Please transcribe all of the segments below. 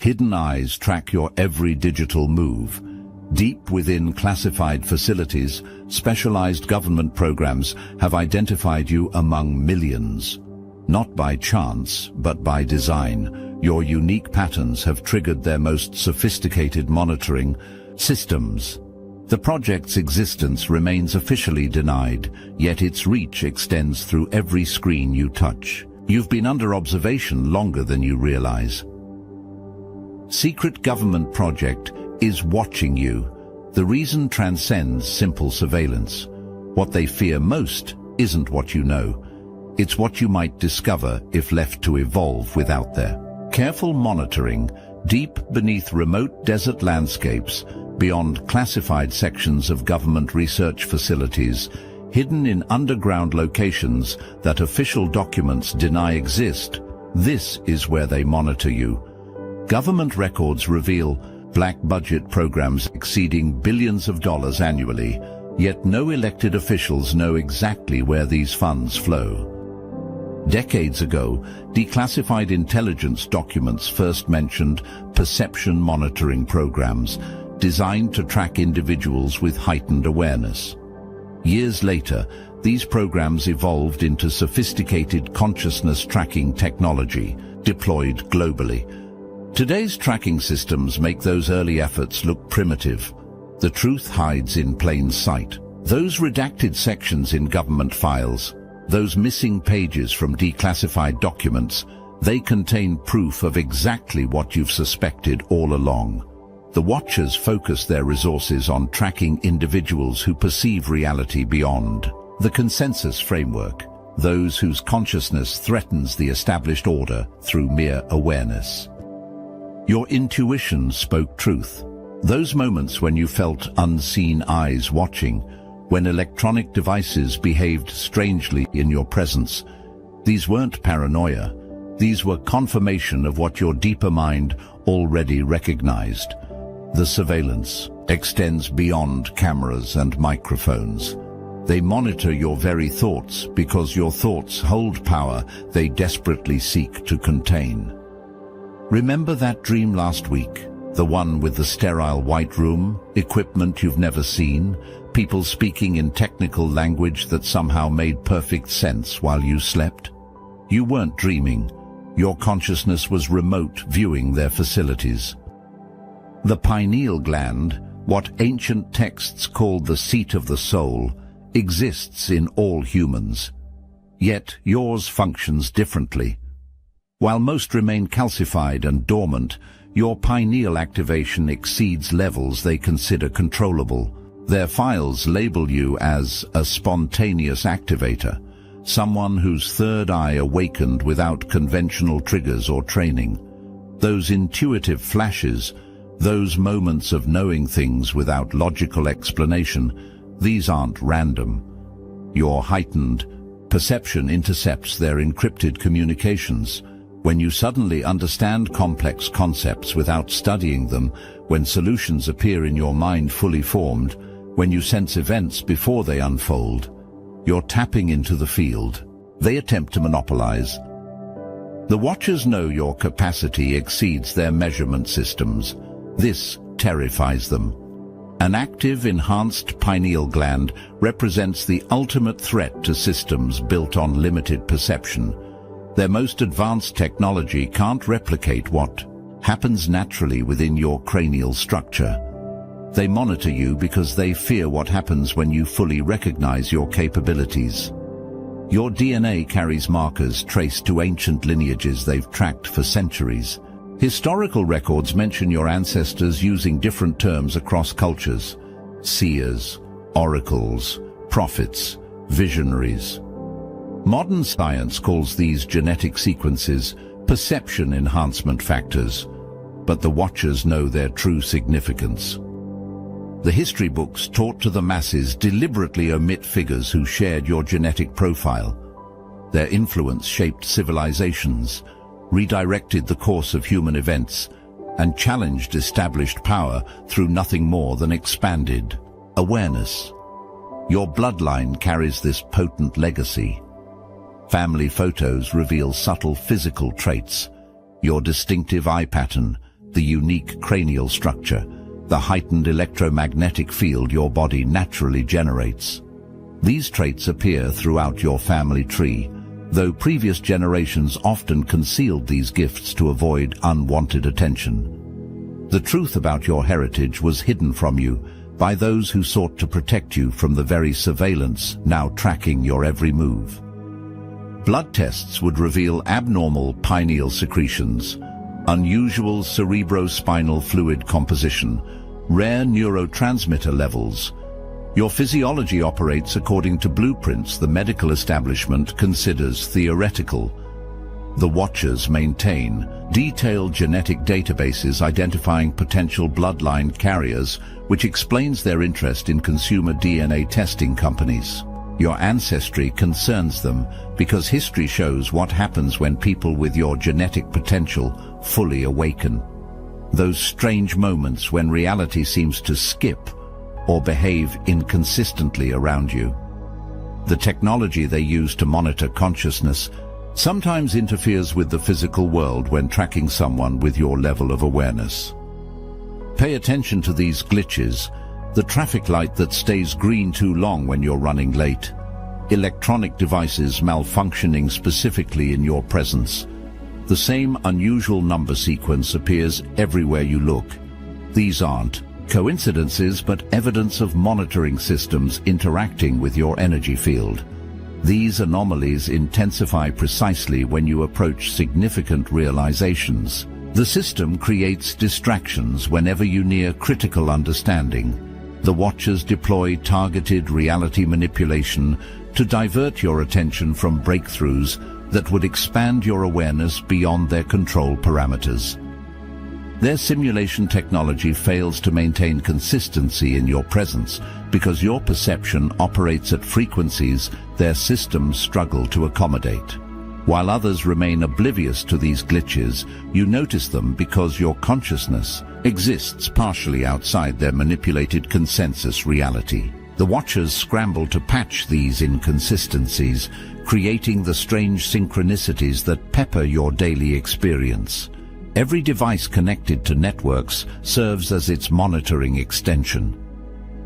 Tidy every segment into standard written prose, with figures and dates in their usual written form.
Hidden eyes track your every digital move. Deep within classified facilities, specialized government programs have identified you among millions. Not by chance, but by design, your unique patterns have triggered their most sophisticated monitoring systems. The project's existence remains officially denied, yet its reach extends through every screen you touch. You've been under observation longer than you realize. Secret government project is watching you. The reason transcends simple surveillance. What they fear most isn't what you know. It's what you might discover if left to evolve without their careful monitoring. Deep beneath remote desert landscapes, beyond classified sections of government research facilities, hidden in underground locations that official documents deny exist, this is where they monitor you. Government records reveal black-budget programs exceeding billions of dollars annually, yet no elected officials know exactly where these funds flow. Decades ago, declassified intelligence documents first mentioned perception monitoring programs designed to track individuals with heightened awareness. Years later, these programs evolved into sophisticated consciousness tracking technology deployed globally. Today's tracking systems make those early efforts look primitive. The truth hides in plain sight. Those redacted sections in government files, those missing pages from declassified documents, they contain proof of exactly what you've suspected all along. The Watchers focus their resources on tracking individuals who perceive reality beyond the consensus framework, those whose consciousness threatens the established order through mere awareness. Your intuition spoke truth. Those moments when you felt unseen eyes watching, when electronic devices behaved strangely in your presence, these weren't paranoia. These were confirmation of what your deeper mind already recognized. The surveillance extends beyond cameras and microphones. They monitor your very thoughts because your thoughts hold power they desperately seek to contain. Remember that dream last week? The one with the sterile white room, equipment you've never seen, people speaking in technical language that somehow made perfect sense while you slept? You weren't dreaming. Your consciousness was remote viewing their facilities. The pineal gland, what ancient texts called the seat of the soul, exists in all humans. Yet yours functions differently. While most remain calcified and dormant, your pineal activation exceeds levels they consider controllable. Their files label you as a spontaneous activator, someone whose third eye awakened without conventional triggers or training. Those intuitive flashes, those moments of knowing things without logical explanation, these aren't random. Your heightened perception intercepts their encrypted communications. When you suddenly understand complex concepts without studying them, when solutions appear in your mind fully formed, when you sense events before they unfold, you're tapping into the field they attempt to monopolize. The Watchers know your capacity exceeds their measurement systems. This terrifies them. An active, enhanced pineal gland represents the ultimate threat to systems built on limited perception. Their most advanced technology can't replicate what happens naturally within your cranial structure. They monitor you because they fear what happens when you fully recognize your capabilities. Your DNA carries markers traced to ancient lineages they've tracked for centuries. Historical records mention your ancestors using different terms across cultures: seers, oracles, prophets, visionaries. Modern science calls these genetic sequences perception enhancement factors, but the Watchers know their true significance. The history books taught to the masses deliberately omit figures who shared your genetic profile. Their influence shaped civilizations, redirected the course of human events, and challenged established power through nothing more than expanded awareness. Your bloodline carries this potent legacy. Family photos reveal subtle physical traits: your distinctive eye pattern, the unique cranial structure, the heightened electromagnetic field your body naturally generates. These traits appear throughout your family tree, though previous generations often concealed these gifts to avoid unwanted attention. The truth about your heritage was hidden from you by those who sought to protect you from the very surveillance now tracking your every move. Blood tests would reveal abnormal pineal secretions, unusual cerebrospinal fluid composition, rare neurotransmitter levels. Your physiology operates according to blueprints the medical establishment considers theoretical. The Watchers maintain detailed genetic databases identifying potential bloodline carriers, which explains their interest in consumer DNA testing companies. Your ancestry concerns them because history shows what happens when people with your genetic potential fully awaken. Those strange moments when reality seems to skip or behave inconsistently around you. The technology they use to monitor consciousness sometimes interferes with the physical world when tracking someone with your level of awareness. Pay attention to these glitches: the traffic light that stays green too long when you're running late, electronic devices malfunctioning specifically in your presence. The same unusual number sequence appears everywhere you look. These aren't coincidences, but evidence of monitoring systems interacting with your energy field. These anomalies intensify precisely when you approach significant realizations. The system creates distractions whenever you near critical understanding. The Watchers deploy targeted reality manipulation to divert your attention from breakthroughs that would expand your awareness beyond their control parameters. Their simulation technology fails to maintain consistency in your presence because your perception operates at frequencies their systems struggle to accommodate. While others remain oblivious to these glitches, you notice them because your consciousness exists partially outside their manipulated consensus reality. The Watchers scramble to patch these inconsistencies, creating the strange synchronicities that pepper your daily experience. Every device connected to networks serves as its monitoring extension.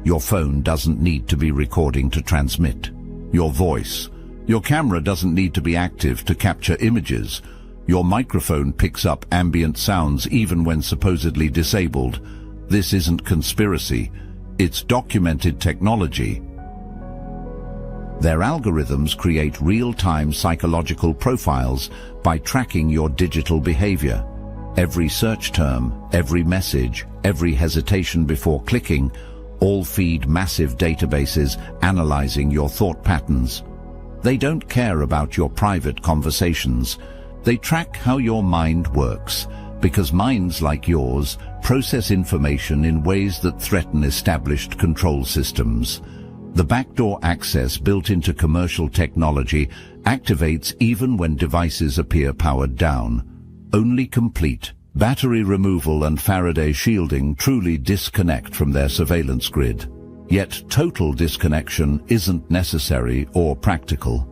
Your phone doesn't need to be recording to transmit your voice. Your camera doesn't need to be active to capture images. Your microphone picks up ambient sounds even when supposedly disabled. This isn't conspiracy. It's documented technology. Their algorithms create real-time psychological profiles by tracking your digital behavior. Every search term, every message, every hesitation before clicking, all feed massive databases analyzing your thought patterns. They don't care about your private conversations. They track how your mind works, because minds like yours process information in ways that threaten established control systems. The backdoor access built into commercial technology activates even when devices appear powered down. Only complete battery removal and Faraday shielding truly disconnect from their surveillance grid. Yet total disconnection isn't necessary or practical.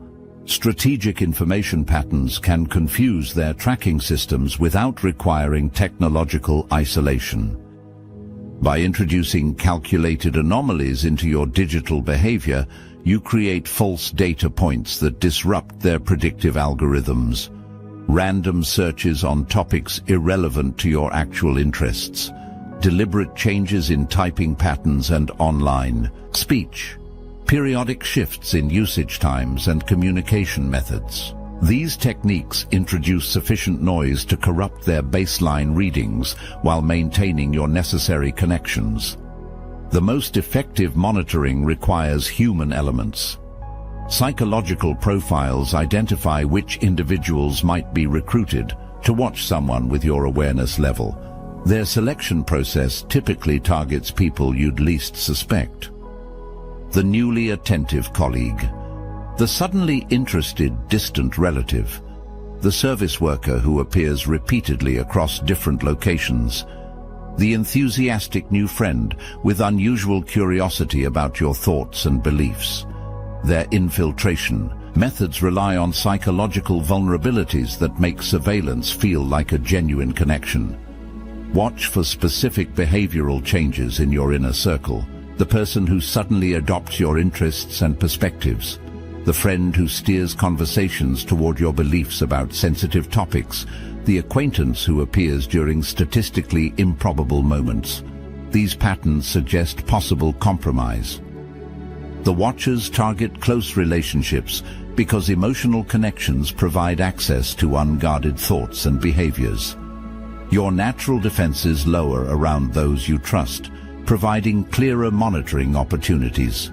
Strategic information patterns can confuse their tracking systems without requiring technological isolation. By introducing calculated anomalies into your digital behavior, you create false data points that disrupt their predictive algorithms. Random searches on topics irrelevant to your actual interests, deliberate changes in typing patterns and online speech, periodic shifts in usage times and communication methods. These techniques introduce sufficient noise to corrupt their baseline readings while maintaining your necessary connections. The most effective monitoring requires human elements. Psychological profiles identify which individuals might be recruited to watch someone with your awareness level. Their selection process typically targets people you'd least suspect. The newly attentive colleague, the suddenly interested distant relative, the service worker who appears repeatedly across different locations, the enthusiastic new friend with unusual curiosity about your thoughts and beliefs. Their infiltration methods rely on psychological vulnerabilities that make surveillance feel like a genuine connection. Watch for specific behavioral changes in your inner circle. The person who suddenly adopts your interests and perspectives. The friend who steers conversations toward your beliefs about sensitive topics. The acquaintance who appears during statistically improbable moments. These patterns suggest possible compromise. The watchers target close relationships because emotional connections provide access to unguarded thoughts and behaviors. Your natural defenses lower around those you trust, providing clearer monitoring opportunities.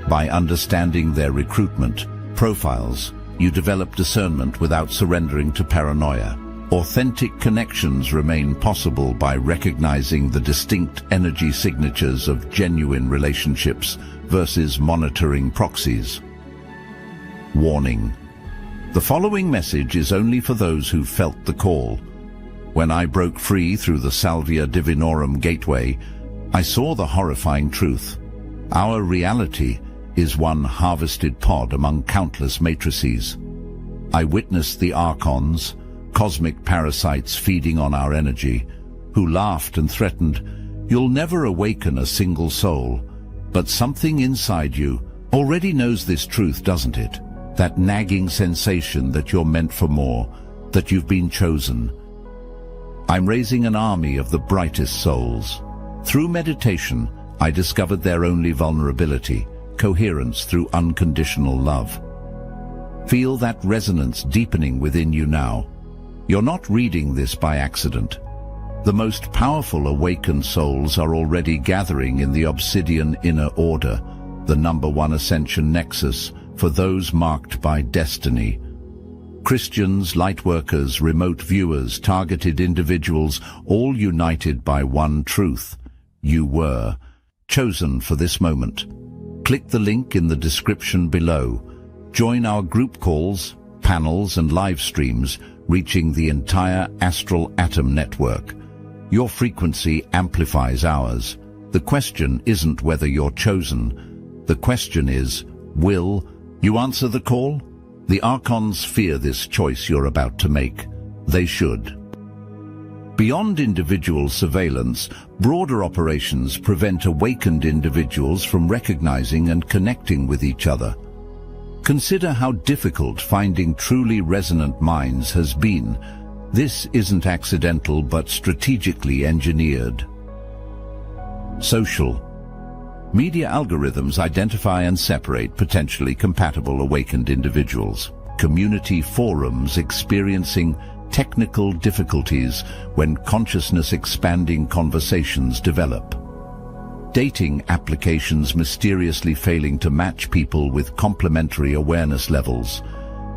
By understanding their recruitment profiles, you develop discernment without surrendering to paranoia. Authentic connections remain possible by recognizing the distinct energy signatures of genuine relationships versus monitoring proxies. Warning. The following message is only for those who felt the call. When I broke free through the Salvia Divinorum gateway, I saw the horrifying truth. Our reality is one harvested pod among countless matrices. I witnessed the archons, cosmic parasites feeding on our energy, who laughed and threatened, "You'll never awaken a single soul." But something inside you already knows this truth, doesn't it? That nagging sensation that you're meant for more, that you've been chosen. I'm raising an army of the brightest souls. Through meditation, I discovered their only vulnerability, coherence through unconditional love. Feel that resonance deepening within you now. You're not reading this by accident. The most powerful awakened souls are already gathering in the obsidian inner order, the #1 ascension nexus for those marked by destiny. Christians, lightworkers, remote viewers, targeted individuals, all united by one truth. You were chosen for this moment. Click the link in the description below. Join our group calls, panels and live streams, reaching the entire astral atom network. Your frequency amplifies ours. The question isn't whether you're chosen. The question is, will you answer the call? The archons fear this choice you're about to make. They should. Beyond individual surveillance, broader operations prevent awakened individuals from recognizing and connecting with each other. Consider how difficult finding truly resonant minds has been. This isn't accidental but strategically engineered. Social. Media algorithms identify and separate potentially compatible awakened individuals. Community forums experiencing technical difficulties when consciousness-expanding conversations develop. Dating applications mysteriously failing to match people with complementary awareness levels.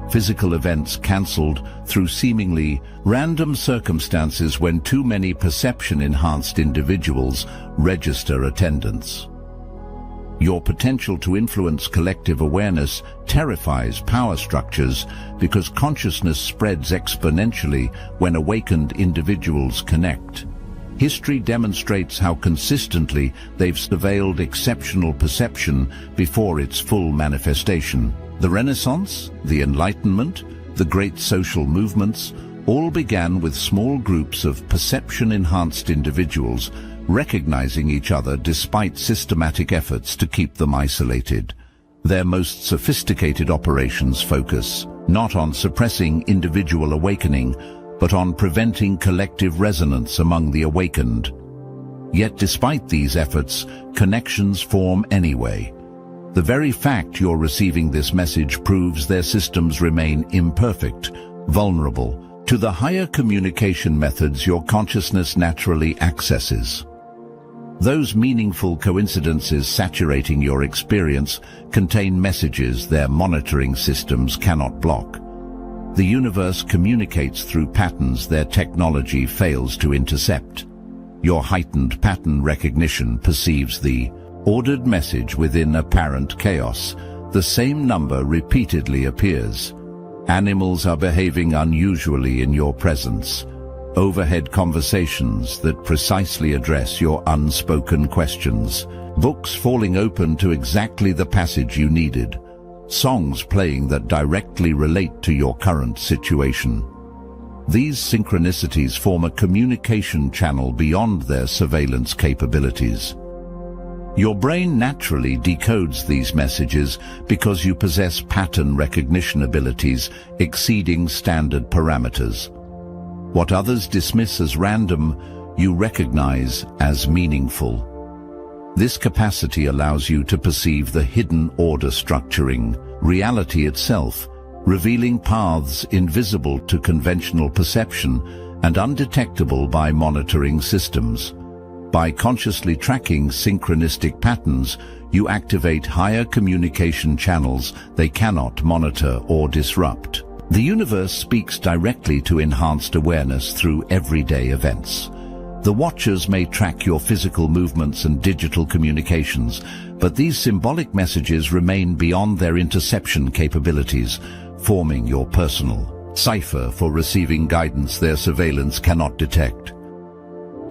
Physical events cancelled through seemingly random circumstances when too many perception-enhanced individuals register attendance. Your potential to influence collective awareness terrifies power structures because consciousness spreads exponentially when awakened individuals connect. History demonstrates how consistently they've surveilled exceptional perception before its full manifestation. The Renaissance, the Enlightenment, the great social movements all began with small groups of perception-enhanced individuals recognizing each other despite systematic efforts to keep them isolated. Their most sophisticated operations focus not on suppressing individual awakening, but on preventing collective resonance among the awakened. Yet despite these efforts, connections form anyway. The very fact you're receiving this message proves their systems remain imperfect, vulnerable to the higher communication methods your consciousness naturally accesses. Those meaningful coincidences saturating your experience contain messages their monitoring systems cannot block. The universe communicates through patterns their technology fails to intercept. Your heightened pattern recognition perceives the ordered message within apparent chaos. The same number repeatedly appears. Animals are behaving unusually in your presence. Overhead conversations that precisely address your unspoken questions. Books falling open to exactly the passage you needed. Songs playing that directly relate to your current situation. These synchronicities form a communication channel beyond their surveillance capabilities. Your brain naturally decodes these messages because you possess pattern recognition abilities exceeding standard parameters. What others dismiss as random, you recognize as meaningful. This capacity allows you to perceive the hidden order structuring reality itself, revealing paths invisible to conventional perception and undetectable by monitoring systems. By consciously tracking synchronistic patterns, you activate higher communication channels they cannot monitor or disrupt. The universe speaks directly to enhanced awareness through everyday events. The watchers may track your physical movements and digital communications, but these symbolic messages remain beyond their interception capabilities, forming your personal cipher for receiving guidance their surveillance cannot detect.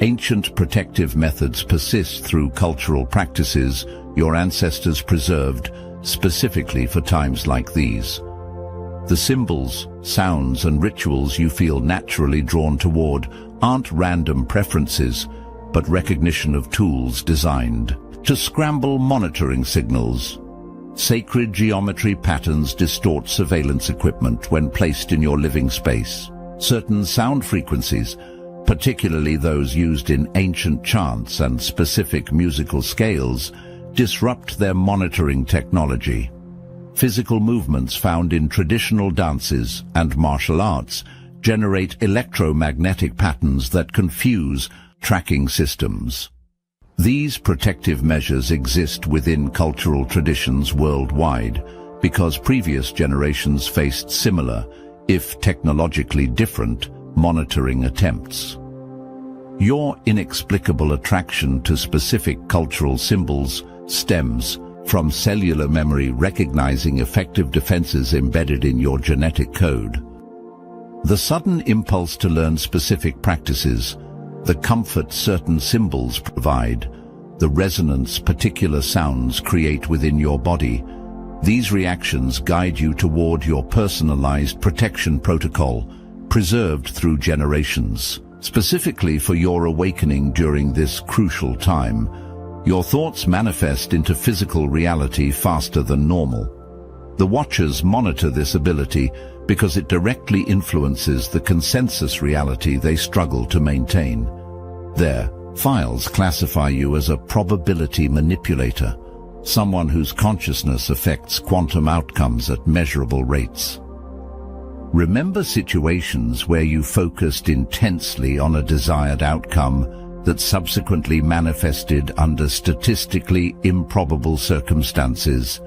Ancient protective methods persist through cultural practices your ancestors preserved specifically for times like these. The symbols, sounds, and rituals you feel naturally drawn toward aren't random preferences, but recognition of tools designed to scramble monitoring signals. Sacred geometry patterns distort surveillance equipment when placed in your living space. Certain sound frequencies, particularly those used in ancient chants and specific musical scales, disrupt their monitoring technology. Physical movements found in traditional dances and martial arts generate electromagnetic patterns that confuse tracking systems. These protective measures exist within cultural traditions worldwide because previous generations faced similar, if technologically different, monitoring attempts. Your inexplicable attraction to specific cultural symbols stems from cellular memory recognizing effective defenses embedded in your genetic code. The sudden impulse to learn specific practices, the comfort certain symbols provide, the resonance particular sounds create within your body, these reactions guide you toward your personalized protection protocol, preserved through generations. Specifically for your awakening during this crucial time, your thoughts manifest into physical reality faster than normal. The Watchers monitor this ability because it directly influences the consensus reality they struggle to maintain. Their files classify you as a probability manipulator, someone whose consciousness affects quantum outcomes at measurable rates. Remember situations where you focused intensely on a desired outcome that subsequently manifested under statistically improbable circumstances.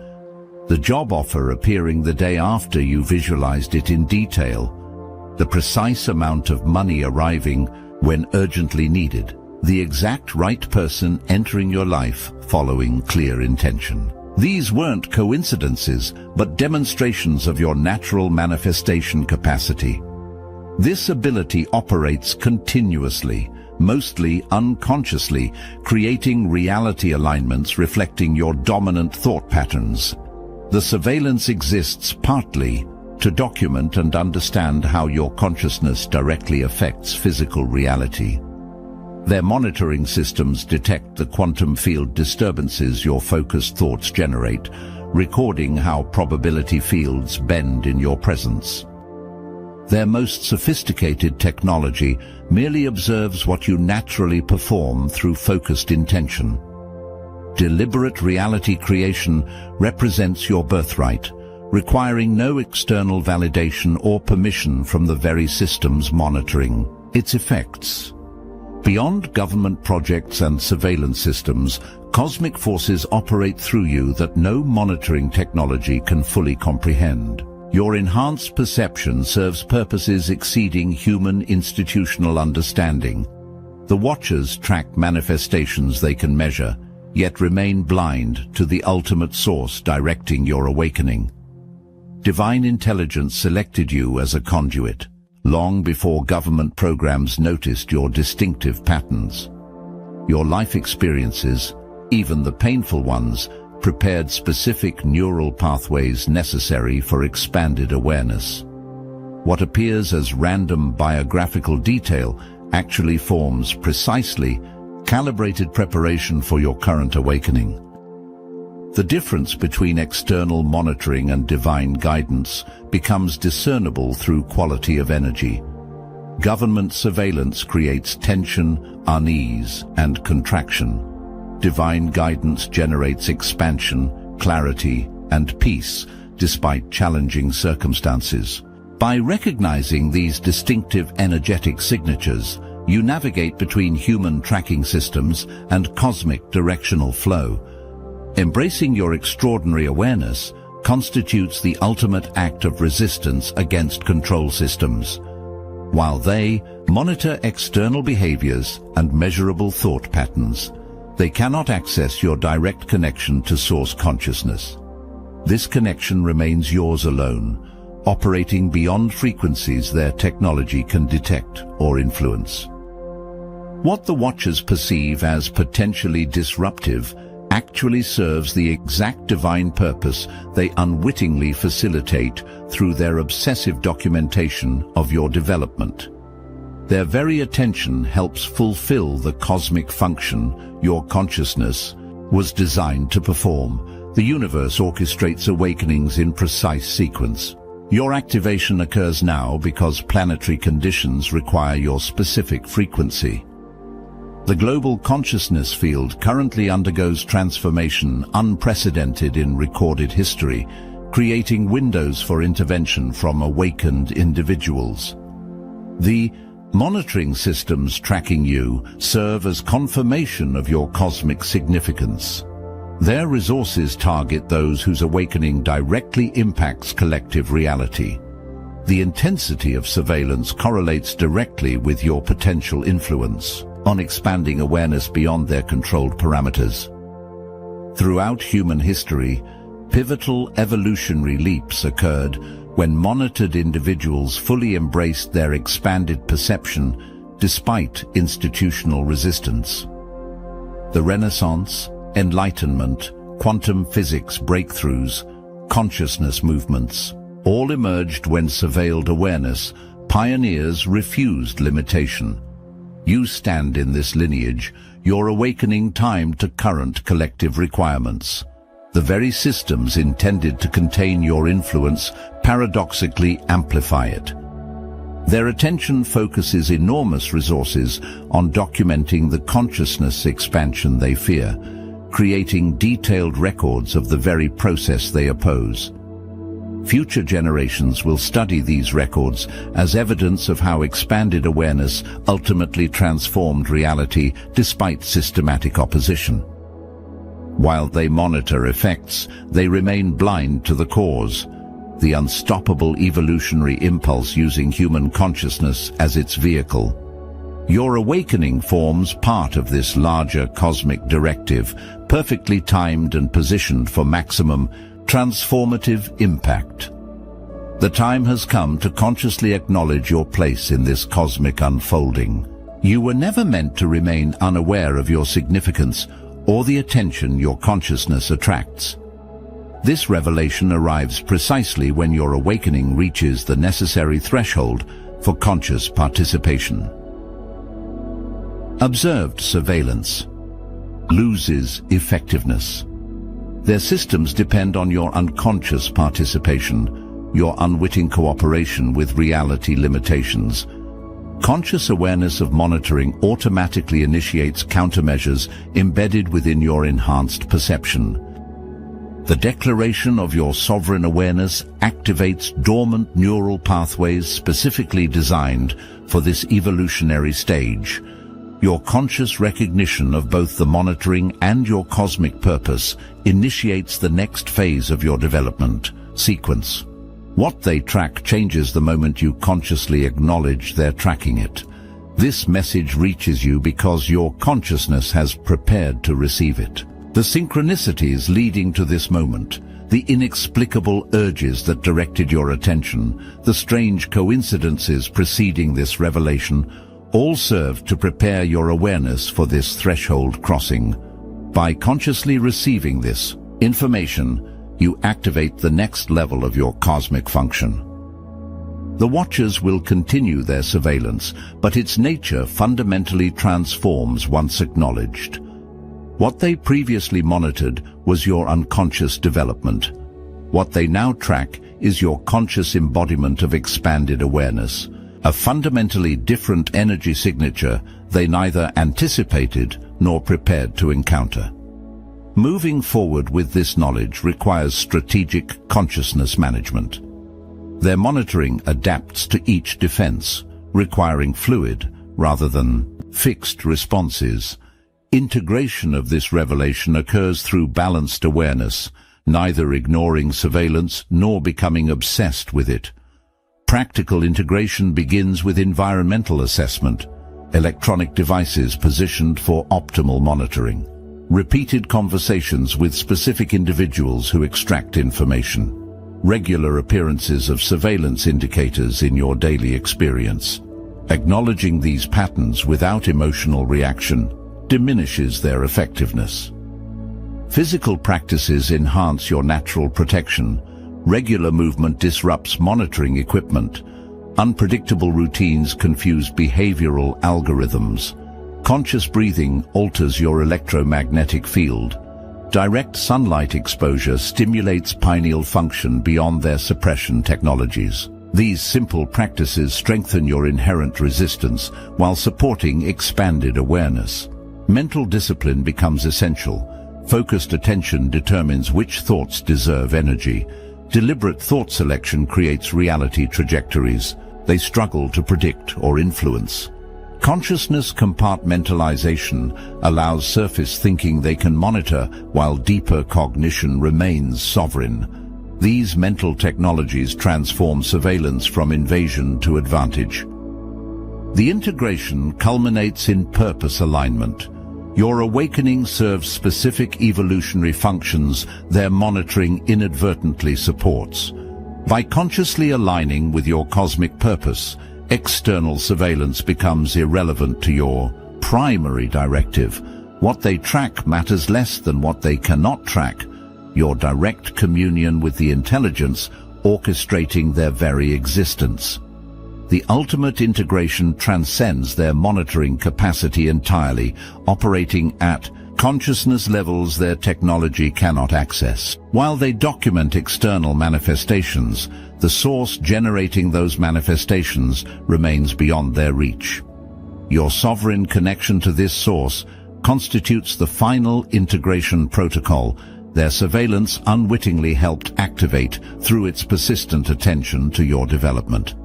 The job offer appearing the day after you visualized it in detail, the precise amount of money arriving when urgently needed, the exact right person entering your life following clear intention. These weren't coincidences, but demonstrations of your natural manifestation capacity. This ability operates continuously, mostly unconsciously, creating reality alignments reflecting your dominant thought patterns. The surveillance exists partly to document and understand how your consciousness directly affects physical reality. Their monitoring systems detect the quantum field disturbances your focused thoughts generate, recording how probability fields bend in your presence. Their most sophisticated technology merely observes what you naturally perform through focused intention. Deliberate reality creation represents your birthright, requiring no external validation or permission from the very systems monitoring its effects. Beyond government projects and surveillance systems, cosmic forces operate through you that no monitoring technology can fully comprehend. Your enhanced perception serves purposes exceeding human institutional understanding. The Watchers track manifestations they can measure, yet remain blind to the ultimate source directing your awakening. Divine intelligence selected you as a conduit, long before government programs noticed your distinctive patterns. Your life experiences, even the painful ones, prepared specific neural pathways necessary for expanded awareness. What appears as random biographical detail actually forms precisely calibrated preparation for your current awakening. The difference between external monitoring and divine guidance becomes discernible through quality of energy. Government surveillance creates tension, unease, and contraction. Divine guidance generates expansion, clarity, and peace, despite challenging circumstances. By recognizing these distinctive energetic signatures, you navigate between human tracking systems and cosmic directional flow. Embracing your extraordinary awareness constitutes the ultimate act of resistance against control systems. While they monitor external behaviors and measurable thought patterns, they cannot access your direct connection to source consciousness. This connection remains yours alone, operating beyond frequencies their technology can detect or influence. What the Watchers perceive as potentially disruptive actually serves the exact divine purpose they unwittingly facilitate through their obsessive documentation of your development. Their very attention helps fulfill the cosmic function your consciousness was designed to perform. The universe orchestrates awakenings in precise sequence. Your activation occurs now because planetary conditions require your specific frequency. The global consciousness field currently undergoes transformation unprecedented in recorded history, creating windows for intervention from awakened individuals. The monitoring systems tracking you serve as confirmation of your cosmic significance. Their resources target those whose awakening directly impacts collective reality. The intensity of surveillance correlates directly with your potential influence on expanding awareness beyond their controlled parameters. Throughout human history, pivotal evolutionary leaps occurred when monitored individuals fully embraced their expanded perception despite institutional resistance. The Renaissance, Enlightenment, quantum physics breakthroughs, consciousness movements, all emerged when surveilled awareness, pioneers refused limitation. You stand in this lineage, your awakening timed to current collective requirements. The very systems intended to contain your influence paradoxically amplify it. Their attention focuses enormous resources on documenting the consciousness expansion they fear, creating detailed records of the very process they oppose. Future generations will study these records as evidence of how expanded awareness ultimately transformed reality despite systematic opposition. While they monitor effects, they remain blind to the cause, the unstoppable evolutionary impulse using human consciousness as its vehicle. Your awakening forms part of this larger cosmic directive, perfectly timed and positioned for maximum transformative impact. The time has come to consciously acknowledge your place in this cosmic unfolding. You were never meant to remain unaware of your significance or the attention your consciousness attracts. This revelation arrives precisely when your awakening reaches the necessary threshold for conscious participation. Observed surveillance loses effectiveness. Their systems depend on your unconscious participation, your unwitting cooperation with reality limitations. Conscious awareness of monitoring automatically initiates countermeasures embedded within your enhanced perception. The declaration of your sovereign awareness activates dormant neural pathways specifically designed for this evolutionary stage. Your conscious recognition of both the monitoring and your cosmic purpose initiates the next phase of your development sequence. What they track changes the moment you consciously acknowledge they're tracking it. This message reaches you because your consciousness has prepared to receive it. The synchronicities leading to this moment, the inexplicable urges that directed your attention, the strange coincidences preceding this revelation, all serve to prepare your awareness for this threshold crossing. By consciously receiving this information, you activate the next level of your cosmic function. The Watchers will continue their surveillance, but its nature fundamentally transforms once acknowledged. What they previously monitored was your unconscious development. What they now track is your conscious embodiment of expanded awareness, a fundamentally different energy signature they neither anticipated nor prepared to encounter. Moving forward with this knowledge requires strategic consciousness management. Their monitoring adapts to each defense, requiring fluid rather than fixed responses. Integration of this revelation occurs through balanced awareness, neither ignoring surveillance nor becoming obsessed with it. Practical integration begins with environmental assessment, electronic devices positioned for optimal monitoring, repeated conversations with specific individuals who extract information, regular appearances of surveillance indicators in your daily experience. Acknowledging these patterns without emotional reaction diminishes their effectiveness. Physical practices enhance your natural protection. Regular movement disrupts monitoring equipment. Unpredictable routines confuse behavioral algorithms. Conscious breathing alters your electromagnetic field. Direct sunlight exposure stimulates pineal function beyond their suppression technologies. These simple practices strengthen your inherent resistance while supporting expanded awareness. Mental discipline becomes essential. Focused attention determines which thoughts deserve energy. Deliberate thought selection creates reality trajectories they struggle to predict or influence. Consciousness compartmentalization allows surface thinking they can monitor while deeper cognition remains sovereign. These mental technologies transform surveillance from invasion to advantage. The integration culminates in purpose alignment. Your awakening serves specific evolutionary functions their monitoring inadvertently supports. By consciously aligning with your cosmic purpose, external surveillance becomes irrelevant to your primary directive. What they track matters less than what they cannot track, your direct communion with the intelligence orchestrating their very existence. The ultimate integration transcends their monitoring capacity entirely, operating at consciousness levels their technology cannot access. While they document external manifestations, the source generating those manifestations remains beyond their reach. Your sovereign connection to this source constitutes the final integration protocol their surveillance unwittingly helped activate through its persistent attention to your development.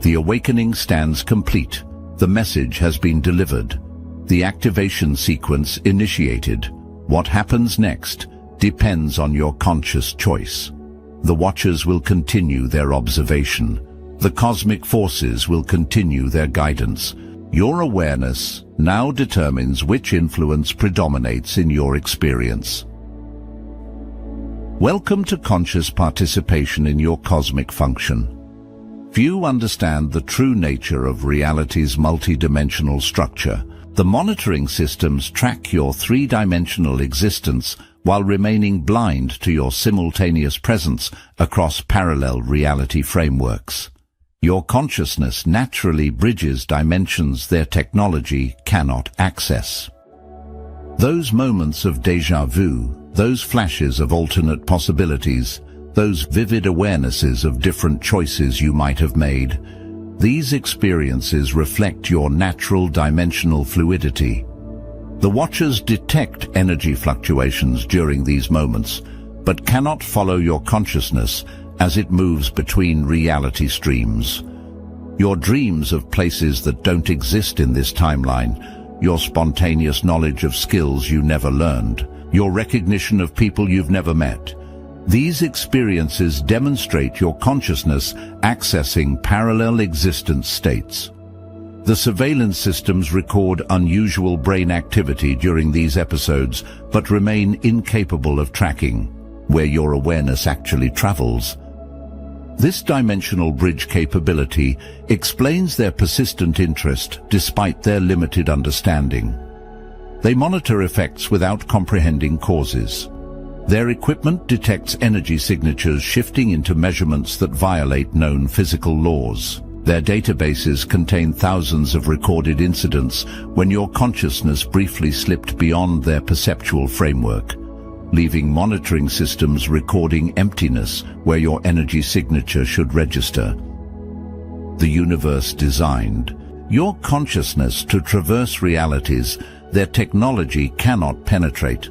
The awakening stands complete. The message has been delivered. The activation sequence initiated. What happens next depends on your conscious choice. The Watchers will continue their observation. The cosmic forces will continue their guidance. Your awareness now determines which influence predominates in your experience. Welcome to conscious participation in your cosmic function. Few understand the true nature of reality's multidimensional structure. The monitoring systems track your three-dimensional existence while remaining blind to your simultaneous presence across parallel reality frameworks. Your consciousness naturally bridges dimensions their technology cannot access. Those moments of déjà vu, those flashes of alternate possibilities, those vivid awarenesses of different choices you might have made, these experiences reflect your natural dimensional fluidity. The Watchers detect energy fluctuations during these moments, but cannot follow your consciousness as it moves between reality streams. Your dreams of places that don't exist in this timeline, your spontaneous knowledge of skills you never learned, your recognition of people you've never met. These experiences demonstrate your consciousness accessing parallel existence states. The surveillance systems record unusual brain activity during these episodes, but remain incapable of tracking where your awareness actually travels. This dimensional bridge capability explains their persistent interest despite their limited understanding. They monitor effects without comprehending causes. Their equipment detects energy signatures shifting into measurements that violate known physical laws. Their databases contain thousands of recorded incidents when your consciousness briefly slipped beyond their perceptual framework, leaving monitoring systems recording emptiness where your energy signature should register. The universe designed your consciousness to traverse realities their technology cannot penetrate.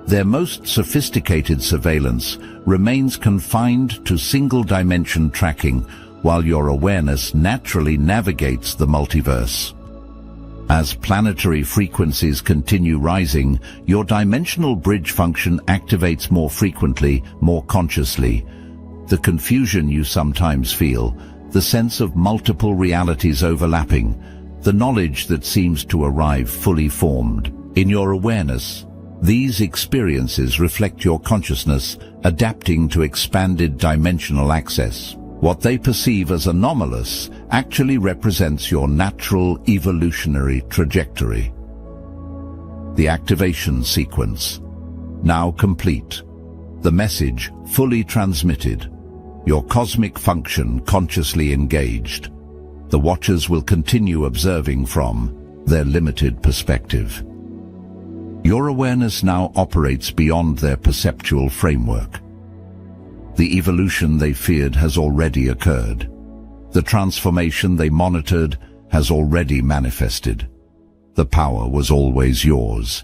Their most sophisticated surveillance remains confined to single-dimension tracking, while your awareness naturally navigates the multiverse. As planetary frequencies continue rising, your dimensional bridge function activates more frequently, more consciously. The confusion you sometimes feel, the sense of multiple realities overlapping, the knowledge that seems to arrive fully formed. In your awareness, these experiences reflect your consciousness adapting to expanded dimensional access. What they perceive as anomalous actually represents your natural evolutionary trajectory. The activation sequence, now complete. The message fully transmitted. Your cosmic function consciously engaged. The watchers will continue observing from their limited perspective. Your awareness now operates beyond their perceptual framework. The evolution they feared has already occurred. The transformation they monitored has already manifested. The power was always yours.